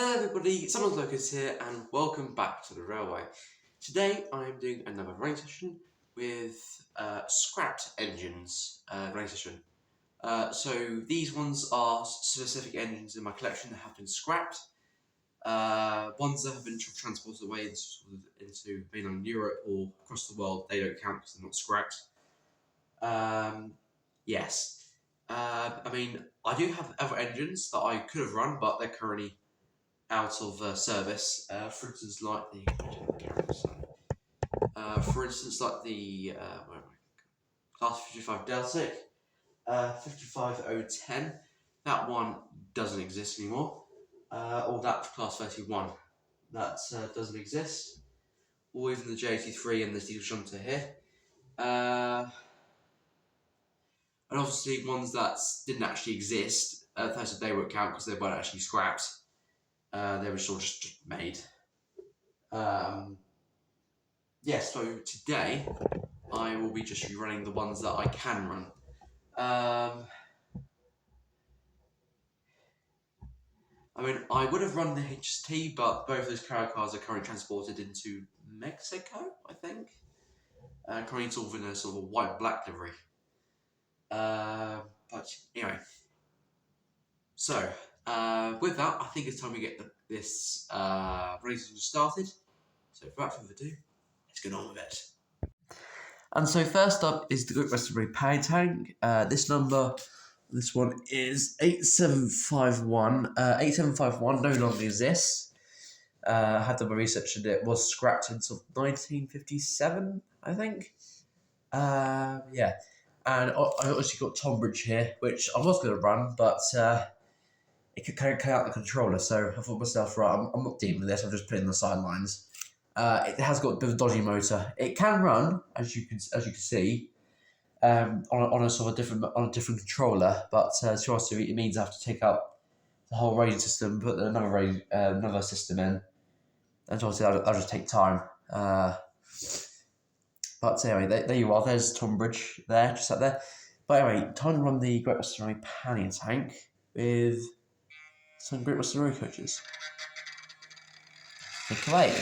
Hello everybody, someone's Locos here and welcome back to the railway. Today I am doing another running session with scrapped engines running session. So these ones are specific engines in my collection that have been scrapped. Ones that have been transported away into mainland Europe or across the world, they don't count because they're not scrapped. Yes. I mean, I do have other engines that I could have run, but they're currently out of service. For instance, like the Class 55 Deltic, 55010. That one doesn't exist anymore. Or that Class 31 that doesn't exist. Or even the J83 and the diesel shunter here. And obviously ones that didn't actually exist, they won't count because they weren't actually scrapped. They were sort of just made. So today I will be just running the ones that I can run. I mean, I would have run the HST, but both of those carrier cars are currently transported into Mexico, I think. Currently sort of in a sort of a white-black livery. But anyway, so with that, I think it's time we get this race started. So without further ado, let's get on with it. And so first up is the Great Western Rail Power Tank. This one is 8751. 8751 no longer exists. I had done my research and it was scrapped in sort of 1957, I think. Yeah. And I also got Tonbridge here, which I was going to run, but it could cut out the controller. So I thought to myself, right, I'm not dealing with this. I'm just putting it in the sidelines. It has got a bit of a dodgy motor. It can run, as you can see, on a sort of different controller, but to us, it means I have to take out the whole radio system, put another system in, and obviously that'll just take time. But anyway, there you are. There's Tonbridge there, just up there. But anyway, time to run the Great Western Rail Power Tank with some Great Western Rail coaches. Take it away.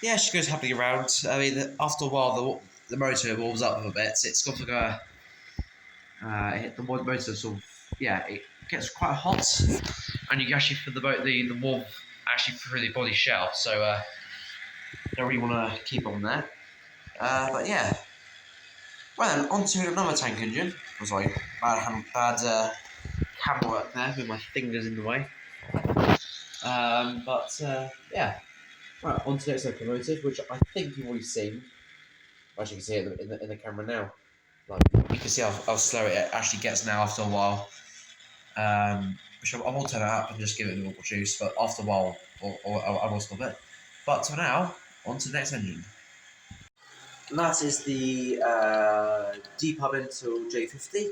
Yeah, she goes happily around. I mean, after a while, the motor warms up a bit. It's got to the motor sort of, it gets quite hot, and you can actually feel the warmth actually through the body shell. So don't really want to keep on there. But yeah. Well then, on to another tank engine. I was like, bad camera work there with my fingers in the way. Yeah. Right, on to the next locomotive, which I think you've already seen. As you can see it in the camera now. Like, you can see how slow it actually gets now after a while. Which I will turn it up and just give it a little juice, but after a while, I will stop it. But for now, on to the next engine. And that is the Departmental J50.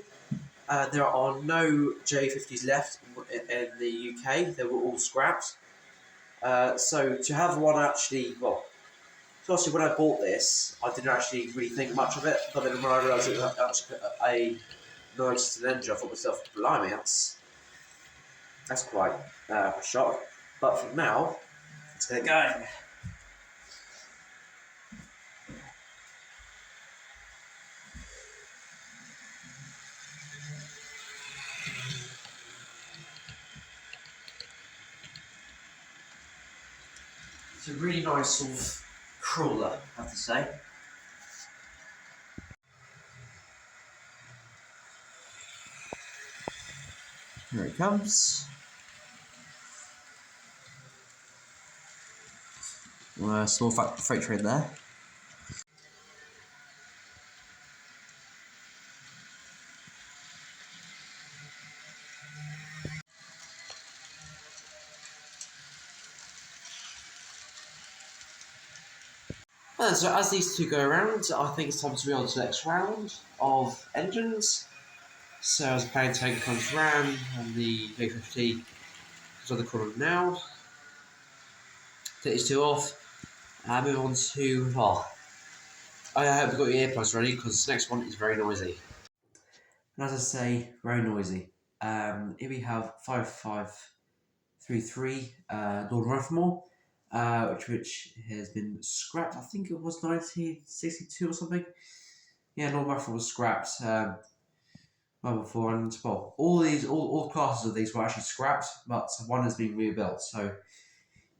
There are no J50s left in the UK. They were all scrapped. So to have one actually, so obviously when I bought this, I didn't actually really think much of it. But then when I realised it was actually a nice engine, I thought to myself, blimey, that's quite a shock. But for now, let's get it going. It's a really nice sort of crawler, I have to say. Here it comes. Small freight train there. And so as these two go around, I think it's time to move on to the next round of engines. So as plane tank comes round and the V50 is on the corner now. Take these two off and move on to, I hope you've got your earplugs ready because the next one is very noisy. And as I say, very noisy. Here we have 5533 Lord Ruffmore, which has been scrapped. I think it was 1962 or something. Yeah, Lord Ruffmore was scrapped well before, and well, all classes of these were actually scrapped, but one has been rebuilt. So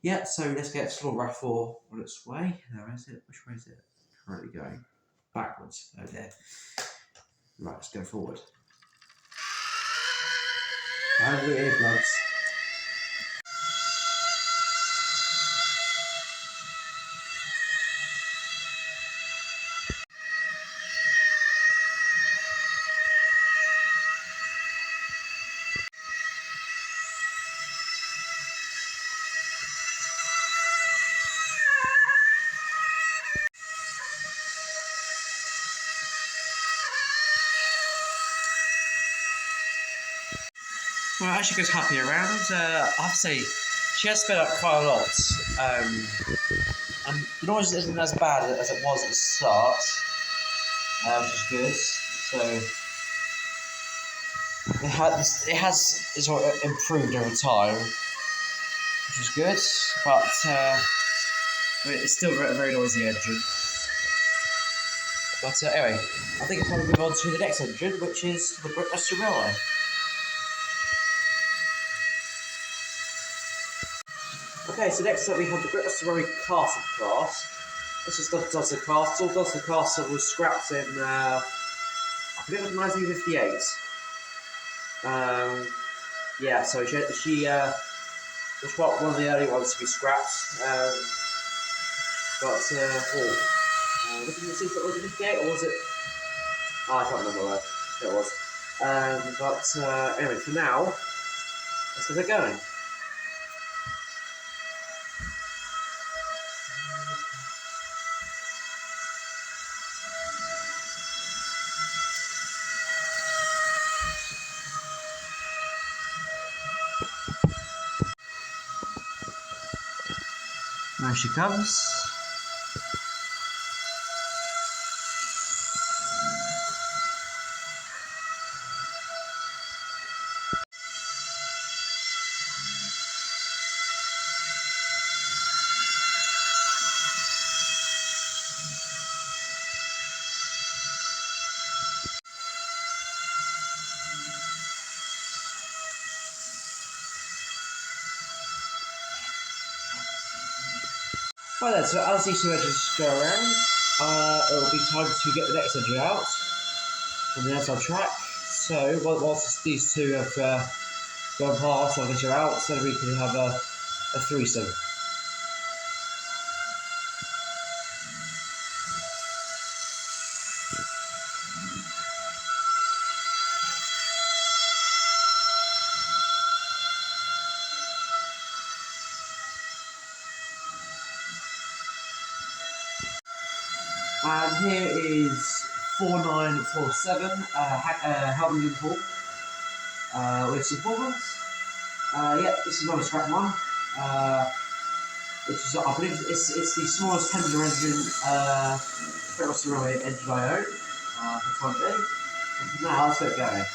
yeah, so let's get Lord Ruffmore on its way. Now, is it? Which way is it currently going? Backwards. Oh there. Right, let's go forward. I have the earplugs. Well, as she goes happy around, I have to say, she has sped up quite a lot. And the noise isn't as bad as it was at the start, which is good. So it has sort of improved over time, which is good. But it's still a very noisy engine. But anyway, I think it's time to move on to the next engine, which is the Great Western Railway. Okay, so next up we have the Great Western Railway Castle class. This is does the castle. Does the castle was scrapped in I believe it was 1958. Yeah, so she was one of the early ones to be scrapped. Was it 58 or was it? Oh, I can't remember where it was. Anyway, for now, let's get it going. There she comes. Right then, so as these two edges go around, it'll be time to get the next edge out on the outside track. So whilst these two have gone past, I'll get you out so that we can have a threesome. And here is 4947 Helmingen Hall with some problems. Yeah, this is not a scrap one. Which is, I believe, it's the smallest tender engine, Great Western Railway engine I own for the time being. And now let's get going.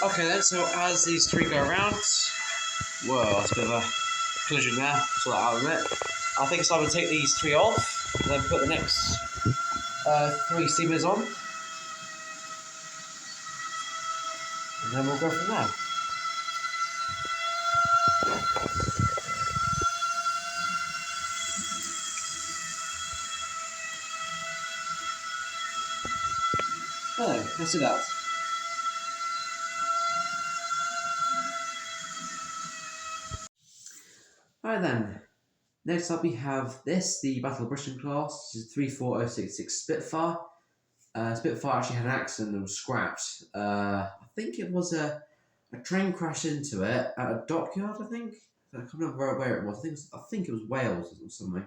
Okay then, so as these three go around, whoa, that's a bit of a collision there, sort that out in a minute. I think it's time to take these three off, and then put the next three steamers on, and then we'll go from there. let's do that. Alright then. Next up we have this, the Battle of Britain class. This is 34066 Spitfire. Spitfire actually had an accident and was scrapped. I think it was a train crashed into it at a dockyard, I think. I can't remember where it was. I think it was Wales or something.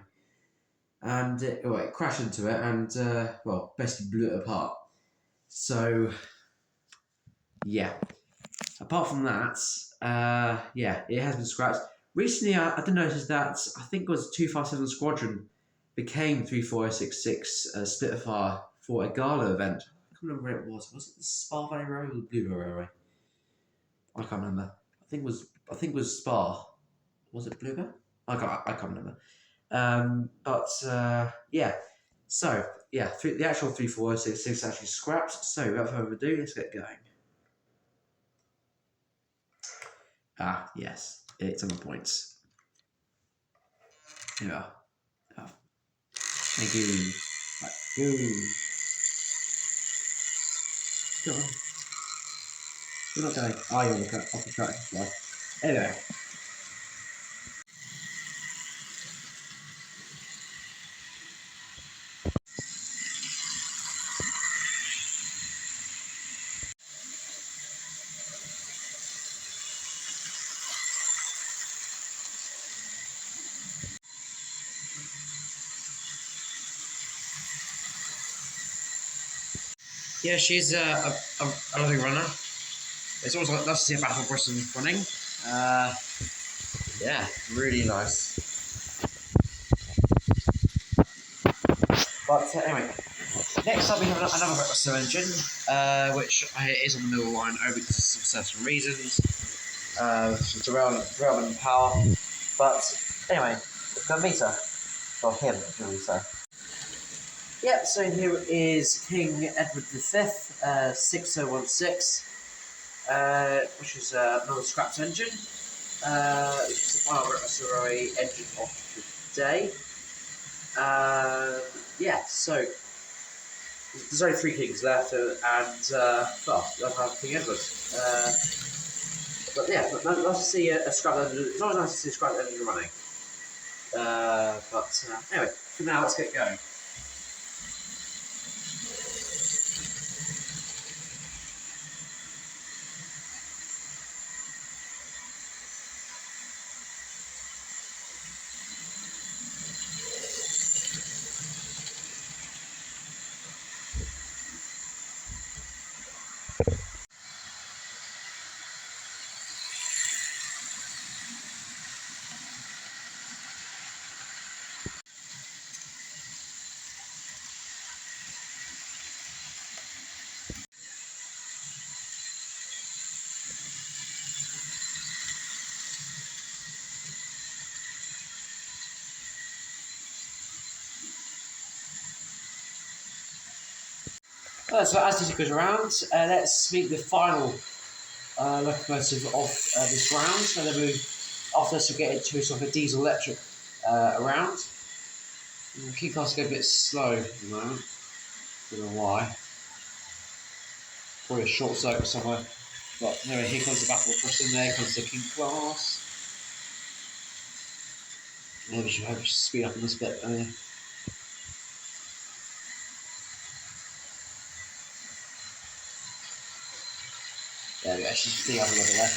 And it crashed into it and, basically blew it apart. So, yeah. Apart from that, it has been scrapped. Recently, I did notice that I think it was 257 Squadron became 34066 Spitfire for a gala event. I can't remember where it was. Was it the Spa Valley Railway or the Blue Railway? I can't remember. I think it was Spa. Was it Bluebell? I can't remember. The actual 34066 actually scrapped. So without further ado, let's get going. Ah, yes, it's on the points. Here we are. Oh. Thank you. Right, go. Go on. You're not going. Oh, you're off the track as well. Anyway. Yeah, she's a lovely runner. It's always nice to see a Battle of Britain running. Yeah, really nice. But anyway, next up we have another Locos engine, which is on the middle line over because of certain reasons, derailment and power. But anyway, it's going to meet her. Well, him, shall we say. Yep, so here is King Edward V, 6016, which is another scrapped engine, which is the final Locos engine of the day. So there's only 3 kings left, they'll have King Edward. Nice to see a scrap engine. It's always nice to see a scrap engine running. Anyway, for now, let's get going. So as this goes around, let's meet the final locomotive of this round. So then after this we'll get into sort of a diesel electric around. The King class go a bit slow at the moment. Don't know why. Probably a short circuit somewhere. But anyway, here comes the Battle of Britain, there comes the King class. Maybe we should speed up in this bit. There we go, she's speeding up a little bit there.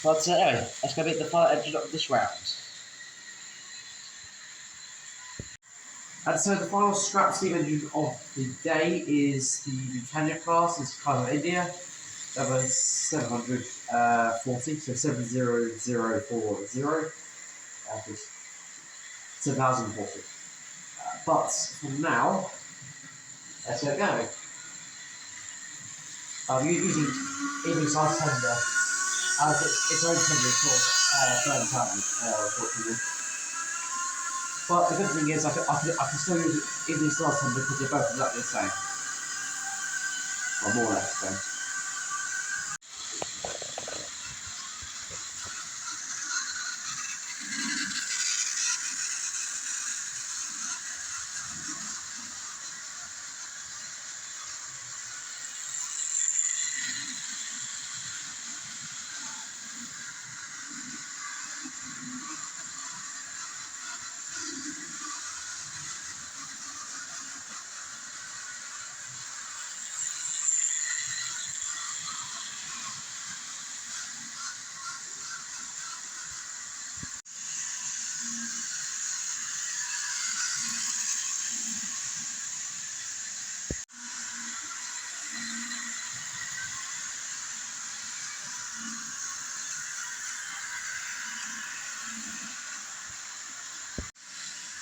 But anyway, let's go meet the final engine of this round. And so the final scrap steam engine of the day is the Britannia class. It's kind of India. Number 740, so 70040. 7040. But for now, let's get going. Using evening size tender as its own tender, of course, burn pattern, unfortunately. But the good thing is I can still use evening size tender because they're both exactly the same. Or more or less the same.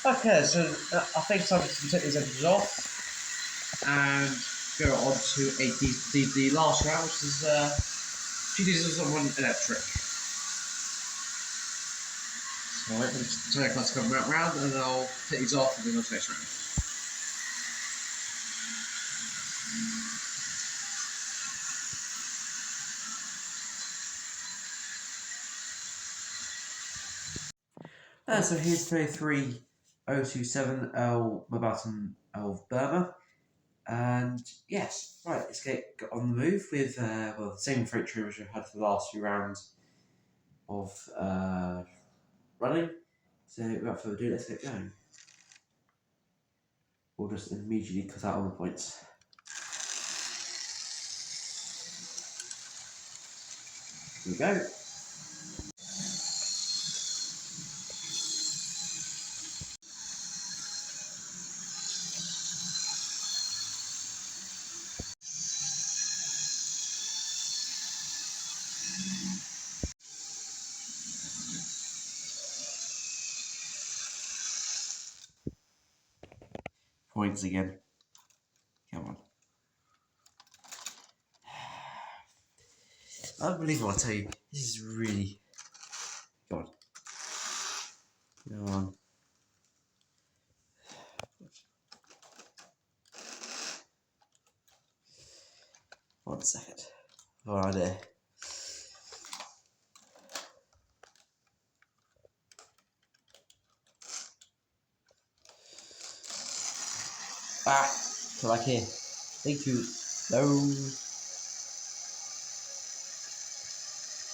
Okay, so I think it's time to take these engines off and go on to the last round, which is two diesels and one electric. So I'll wait for the turn class to come round and then I'll take these off and then go to the next round. So here's 33027L Mabatan of Burma. And yes, right, let's get on the move with the same freight train which we've had for the last few rounds of running. So without further ado, let's get going. We'll just immediately cut out all the points. Here we go. Points again. Come on. Unbelievable, I tell you. This is really... God. Come on. One second. Alright there. Come back here. Thank you. No.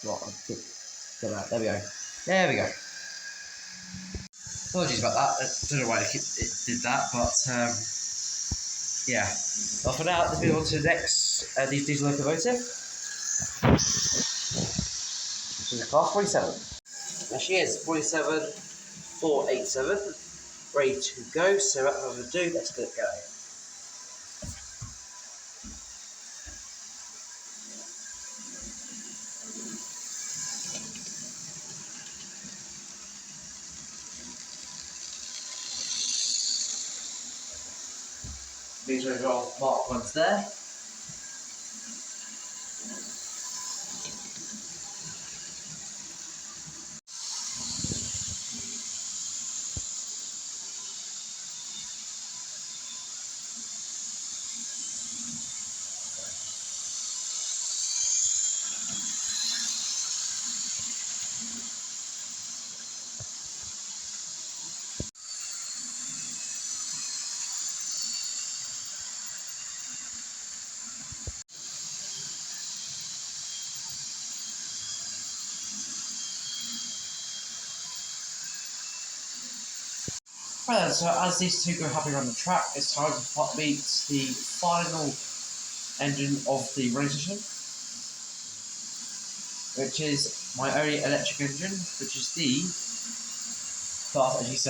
What? Get that. There we go. There we go. Apologies about that. I don't know why it did that, but yeah. Well, for now, let's move on to the next diesel locomotive. Which is class 47. There she is, 47487. Ready to go. So without further ado, let's get it going. These are your marked ones there. Right then, so as these two go happy around the track, it's time to meet the final engine of the running session, which is my only electric engine, which is the Class G7.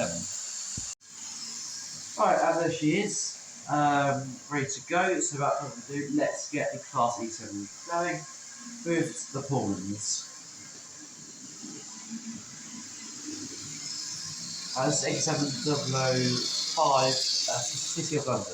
Alright, and there she is, ready to go. So without further ado, let's get the Class E7 going with the Pullmans. As 87005, City of London.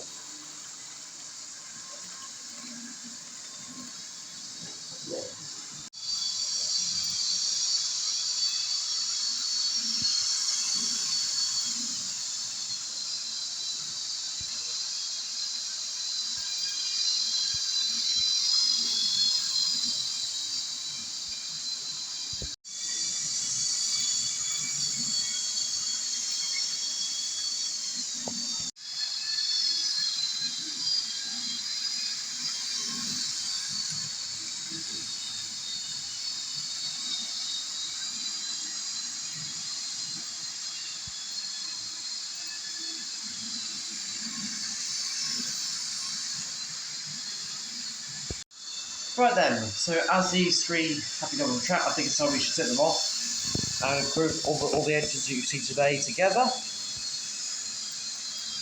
Right then, so as these three have been on the track, I think it's time we should set them off and group all the engines you see today together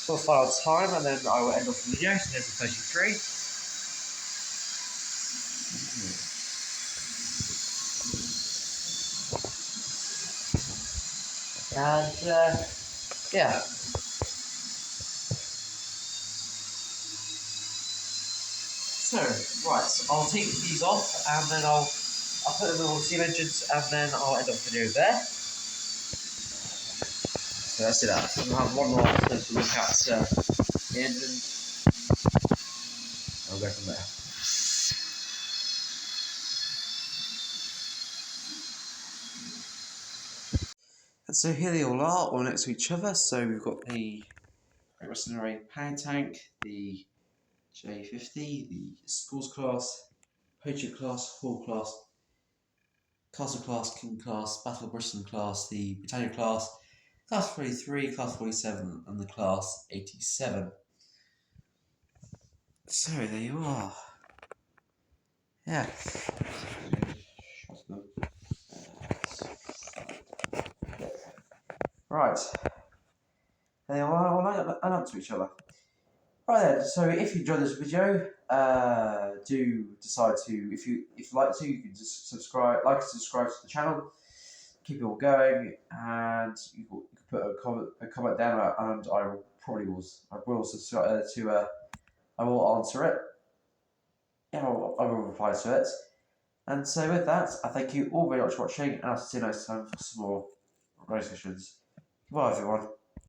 for the final time, and then I will end off the video. So there's the 33. And yeah. So, right, I'll take these off and then I'll put them on the steam engines and then I'll end up the video there. So that's it out. We'll have one more to look at the engine. I'll go from there. And so here they all are, all next to each other. So we've got the Great Western Array power tank, the J50, the Schools class, Patriot class, Hall class, Castle class, King class, Battle of Britain class, the Britannia class, class 43, class 47, and the class 87. So there you are. Yeah. Right. They all line up to each other. Right then, so if you enjoyed this video, do decide to, if you like to, you can just subscribe and subscribe to the channel. Keep it all going, and you can put a comment down, and I will subscribe I will answer it. Yeah, I will reply to it. And so with that, I thank you all very much for watching, and I'll see you next time for some more race sessions. Goodbye, everyone.